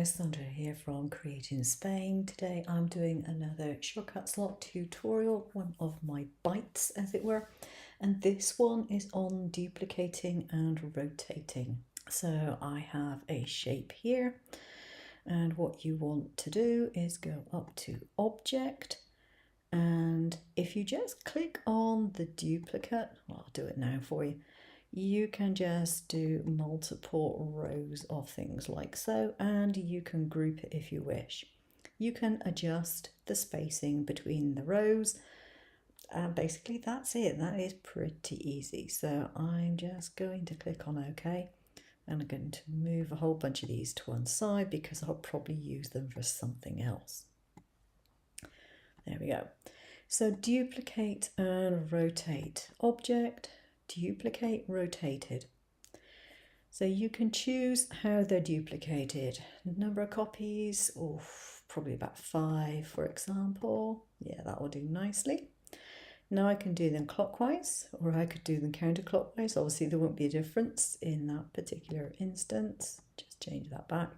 guys, Sandra here from createinspain. Today I'm doing another shortcut slot tutorial, one of my bites as it were, and this one is on duplicating and rotating. So I have a shape here, and what you want to do is go up to Object, and if you just click on the duplicate, well, I'll do it now for you. You can just do multiple rows of things like so, and you can group it if you wish. You can adjust the spacing between the rows, and basically that's it. That is pretty easy. So I'm just going to click on OK, and I'm going to move a whole bunch of these to one side because I'll probably use them for something else. There we go. So duplicate and rotate. Object, duplicate, rotated. So you can choose how they're duplicated. Number of copies, probably about 5 for example. Yeah, that will do nicely. Now I can do them clockwise, or I could do them counterclockwise. Obviously there won't be a difference in that particular instance. Just change that back.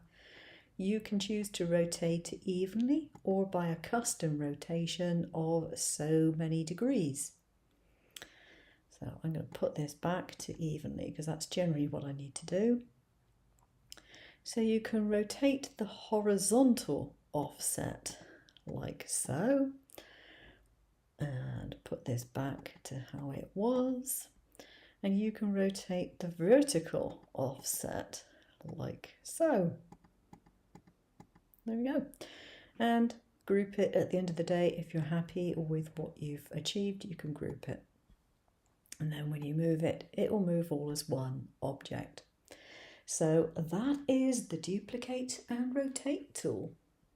You can choose to rotate evenly or by a custom rotation of so many degrees. So I'm going to put this back to evenly because that's generally what I need to do. So you can rotate the horizontal offset like so, and put this back to how it was. And you can rotate the vertical offset like so. There we go. And group it at the end of the day. If you're happy with what you've achieved, you can group it. And then when you move it, it will move all as one object. So that is the duplicate and rotate tool.